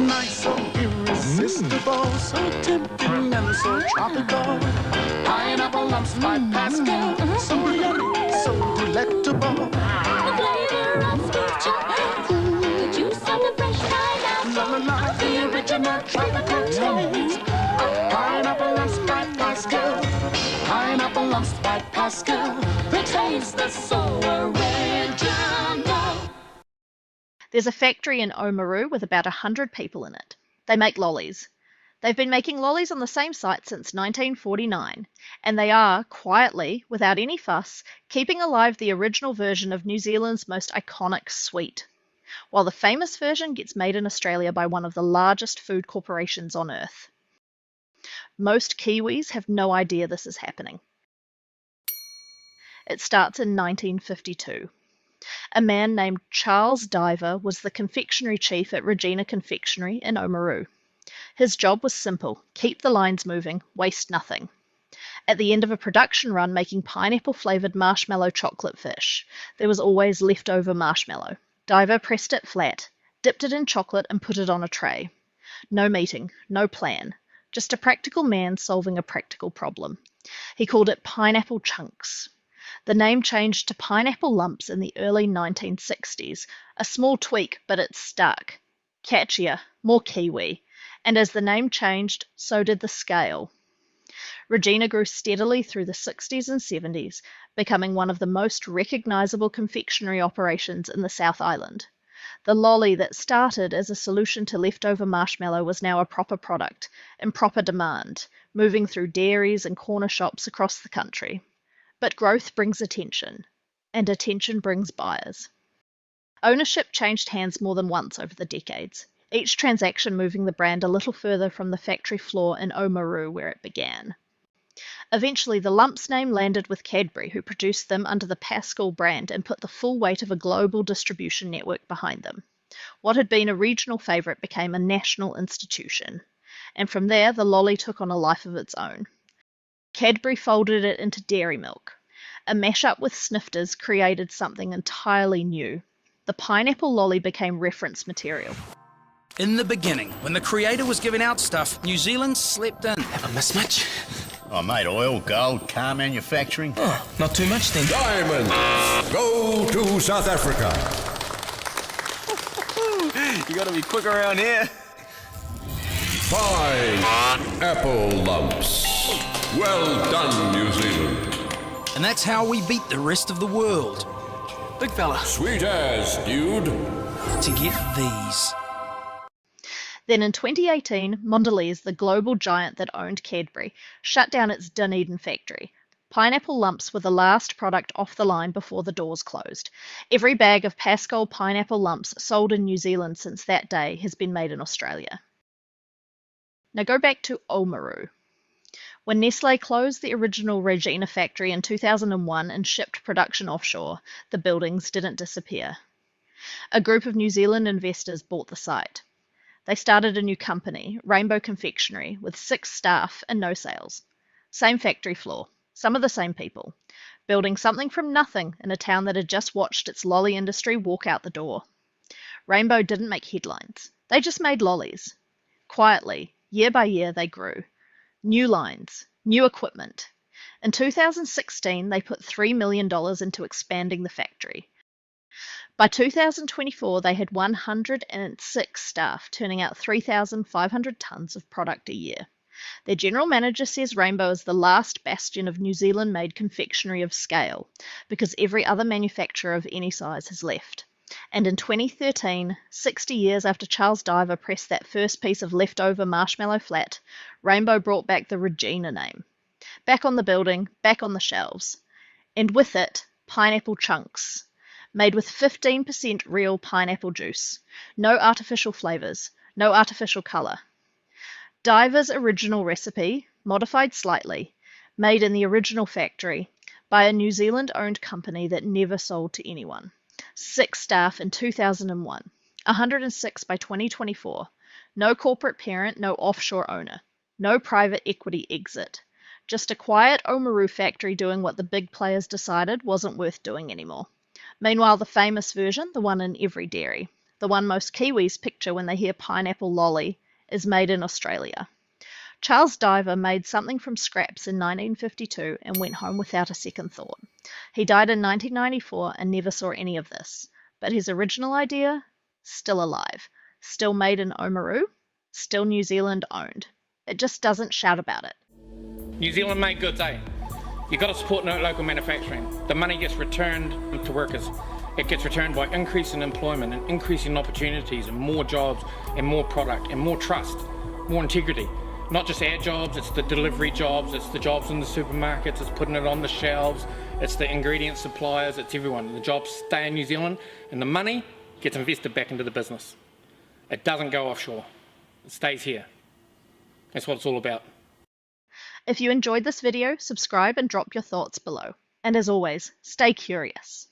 nice, so irresistible, so tempting and so tropical. Pineapple lumps by Pascall, so yummy, so delectable. The flavor of smooth chocolate, the juice of the fresh pineapple, The original tropical taste. Pineapple lumps by Pascall. Pineapple lumps by Pascall. The taste that's so original. There's a factory in Oamaru with about 100 people in it. They make lollies. They've been making lollies on the same site since 1949, and they are, quietly, without any fuss, keeping alive the original version of New Zealand's most iconic sweet, while the famous version gets made in Australia by one of the largest food corporations on earth. Most Kiwis have no idea this is happening. It starts in 1952. A man named Charles Diver was the confectionery chief at Rēgina Confectionery in Oamaru. His job was simple: keep the lines moving, waste nothing. At the end of a production run making pineapple-flavoured marshmallow chocolate fish, there was always leftover marshmallow. Diver pressed it flat, dipped it in chocolate and put it on a tray. No meeting, no plan, just a practical man solving a practical problem. He called it pineapple chunks. The name changed to pineapple lumps in the early 1960s, a small tweak, but it stuck. Catchier, more Kiwi, and as the name changed, so did the scale. Rēgina grew steadily through the 60s and 70s, becoming one of the most recognisable confectionery operations in the South Island. The lolly that started as a solution to leftover marshmallow was now a proper product, in proper demand, moving through dairies and corner shops across the country. But growth brings attention, and attention brings buyers. Ownership changed hands more than once over the decades, each transaction moving the brand a little further from the factory floor in Oamaru where it began. Eventually, the lumps name landed with Cadbury, who produced them under the Pascall brand and put the full weight of a global distribution network behind them. What had been a regional favourite became a national institution, and from there the lolly took on a life of its own. Cadbury folded it into dairy milk. A mash-up with snifters created something entirely new. The pineapple lolly became reference material. In the beginning, when the creator was giving out stuff, New Zealand slept in. Have I missed much? Oh, mate, oil, gold, car manufacturing. Oh, not too much then. Diamond, go to South Africa. You gotta be quick around here. Pineapple lumps. Well done, New Zealand. And that's how we beat the rest of the world. Big fella. Sweet as, dude. To get these. Then in 2018, Mondelez, the global giant that owned Cadbury, shut down its Dunedin factory. Pineapple lumps were the last product off the line before the doors closed. Every bag of Pascall pineapple lumps sold in New Zealand since that day has been made in Australia. Now go back to Oamaru. When Nestlé closed the original Rēgina factory in 2001 and shipped production offshore, the buildings didn't disappear. A group of New Zealand investors bought the site. They started a new company, Rainbow Confectionery, with 6 staff and no sales. Same factory floor, some of the same people, building something from nothing in a town that had just watched its lolly industry walk out the door. Rainbow didn't make headlines. They just made lollies. Quietly, year by year, they grew. New lines, new equipment. In 2016, they put $3 million into expanding the factory. By 2024, they had 106 staff, turning out 3,500 tonnes of product a year. Their general manager says Rainbow is the last bastion of New Zealand-made confectionery of scale, because every other manufacturer of any size has left. And in 2013, 60 years after Charles Diver pressed that first piece of leftover marshmallow flat, Rainbow brought back the Rēgina name. Back on the building, back on the shelves. And with it, pineapple chunks, made with 15% real pineapple juice. No artificial flavours, no artificial colour. Diver's original recipe, modified slightly, made in the original factory by a New Zealand-owned company that never sold to anyone. 6 staff in 2001, 106 by 2024. No corporate parent, no offshore owner. No private equity exit. Just a quiet Oamaru factory doing what the big players decided wasn't worth doing anymore. Meanwhile, the famous version, the one in every dairy, the one most Kiwis picture when they hear pineapple lolly, is made in Australia. Charles Diver made something from scraps in 1952 and went home without a second thought. He died in 1994 and never saw any of this. But his original idea? Still alive. Still made in Oamaru. Still New Zealand owned. It just doesn't shout about it. New Zealand made goods, eh? You've got to support local manufacturing. The money gets returned to workers. It gets returned by increasing employment and increasing opportunities and more jobs and more product and more trust, more integrity. Not just our jobs, it's the delivery jobs, it's the jobs in the supermarkets, it's putting it on the shelves, it's the ingredient suppliers, it's everyone. The jobs stay in New Zealand and the money gets invested back into the business. It doesn't go offshore. It stays here. That's what it's all about. If you enjoyed this video, subscribe and drop your thoughts below. And as always, stay curious.